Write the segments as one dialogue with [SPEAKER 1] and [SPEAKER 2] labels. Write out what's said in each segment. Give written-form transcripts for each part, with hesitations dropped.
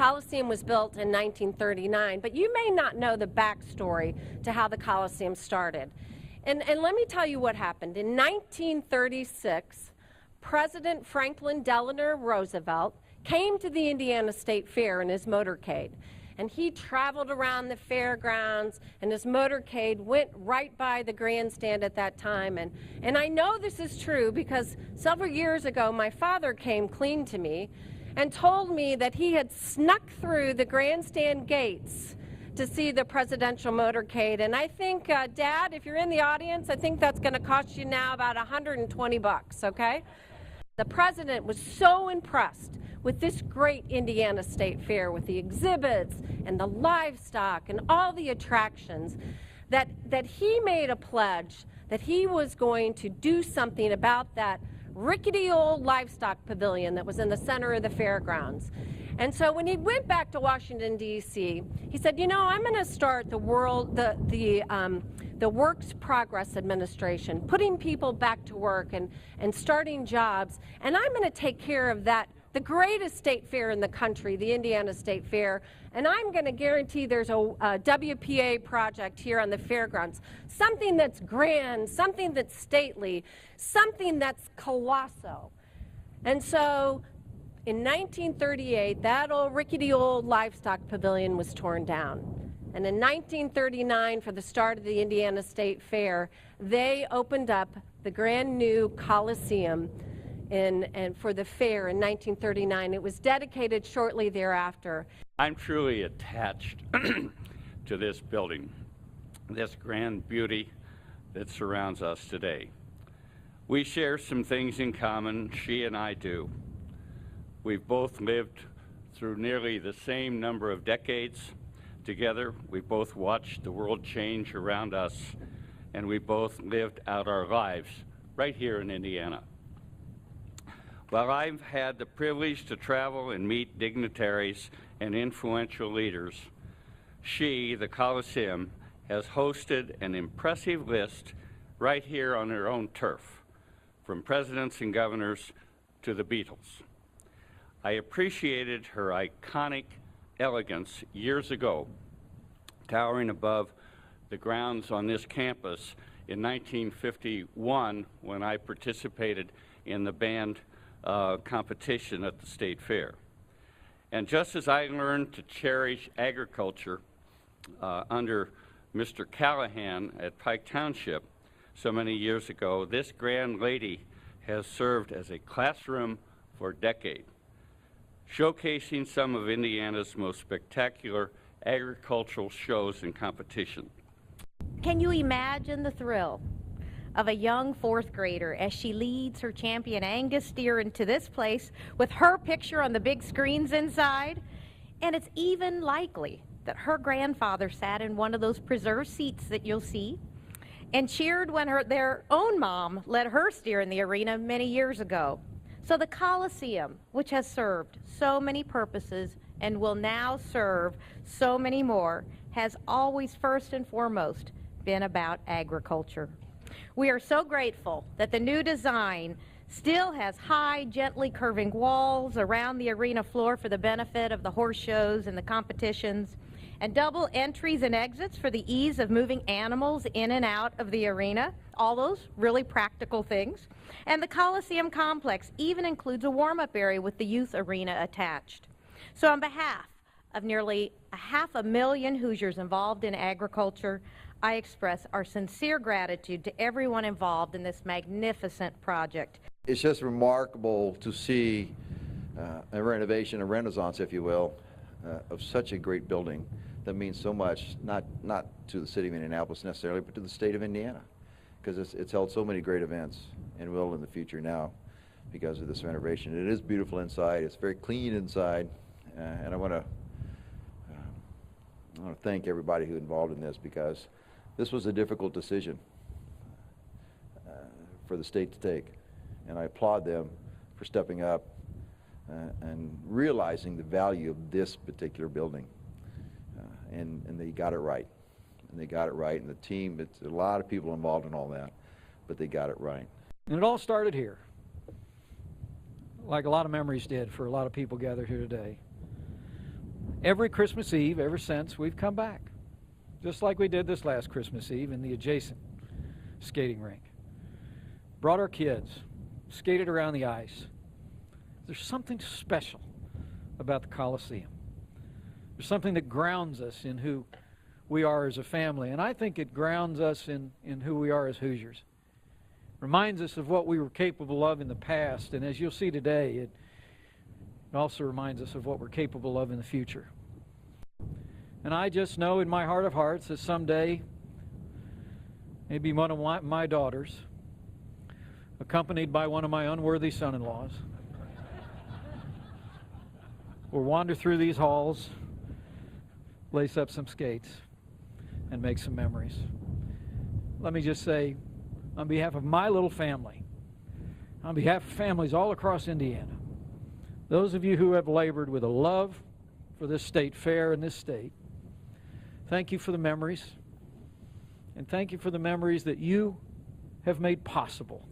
[SPEAKER 1] Coliseum was built in 1939, but you may not know the backstory to how the Coliseum started. And let me tell you what happened. In 1936, President Franklin Delano Roosevelt came to the Indiana State Fair in his motorcade. And he traveled around the fairgrounds, and his motorcade went right by the grandstand at that time. And I know this is true because several years ago, my father came clean to me and told me that he had snuck through the grandstand gates to see the presidential motorcade. And I think, Dad, if you're in the audience, I think that's going to cost you now about $120, okay? The president was so impressed with this great Indiana State Fair, with the exhibits and the livestock and all the attractions, that he made a pledge that he was going to do something about that rickety old livestock pavilion that was in the center of the fairgrounds. And so when he went back to Washington, D.C., he said, you know, I'm going to start the Works Progress Administration, putting people back to work and starting jobs, and I'm going to take care of that, the greatest state fair in the country, the Indiana State Fair, and I'm going to guarantee there's a WPA project here on the fairgrounds, something that's grand, something that's stately, something that's colossal. And so in 1938, that old rickety old livestock pavilion was torn down. And in 1939, for the start of the Indiana State Fair, they opened up the grand new Coliseum and for the fair in 1939. It was dedicated shortly thereafter.
[SPEAKER 2] I'm truly attached to this building, this grand beauty that surrounds us today. We share some things in common, she and I do. We've both lived through nearly the same number of decades together. We both watched the world change around us, and we both lived out our lives right here in Indiana. While I've had the privilege to travel and meet dignitaries and influential leaders, she, the Coliseum, has hosted an impressive list right here on her own turf, from presidents and governors to the Beatles. I appreciated her iconic elegance years ago, towering above the grounds on this campus in 1951 when I participated in the band competition at the State Fair. And just as I learned to cherish agriculture under Mr. Callahan at Pike Township so many years ago, this grand lady has served as a classroom for decades, showcasing some of Indiana's most spectacular agricultural shows and competition.
[SPEAKER 3] Can you imagine the thrill of a young fourth grader as she leads her champion Angus steer into this place with her picture on the big screens inside? And it's even likely that her grandfather sat in one of those preserved seats that you'll see and cheered when their own mom led her steer in the arena many years ago. So the Coliseum, which has served so many purposes and will now serve so many more, has always first and foremost been about agriculture. We are so grateful that the new design still has high, gently curving walls around the arena floor for the benefit of the horse shows and the competitions, and double entries and exits for the ease of moving animals in and out of the arena, all those really practical things. And the Coliseum complex even includes a warm-up area with the youth arena attached. So on behalf of nearly 500,000 Hoosiers involved in agriculture, I express our sincere gratitude to everyone involved in this magnificent project.
[SPEAKER 4] It's just remarkable to see a renovation, a renaissance, if you will, of such a great building that means so much, not to the city of Indianapolis necessarily, but to the state of Indiana, because it's held so many great events and will in the future now because of this renovation. It is beautiful inside. It's very clean inside, and I want to thank everybody who involved in this, because this was a difficult decision for the state to take, and I applaud them for stepping up and realizing the value of this particular building, and they got it right. And they got it right, and the team, it's a lot of people involved in all that, but they got it right.
[SPEAKER 5] And it all started here, like a lot of memories did for a lot of people gathered here today. every Christmas Eve ever since we've come back, just like we did this last Christmas Eve in the adjacent skating rink. Brought our kids, skated around the ice. There's something special about the Coliseum. There's something that grounds us in who we are as a family, and I think it grounds us in who we are as Hoosiers. Reminds us of what we were capable of in the past, and as you'll see today, it also reminds us of what we're capable of in the future. And I just know in my heart of hearts that someday, maybe one of my daughters, accompanied by one of my unworthy son-in-laws, will wander through these halls, lace up some skates, and make some memories. Let me just say, on behalf of my little family, on behalf of families all across Indiana, those of you who have labored with a love for this state fair and this state, thank you for the memories, and thank you for the memories that you have made possible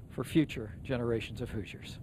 [SPEAKER 5] for future generations of Hoosiers.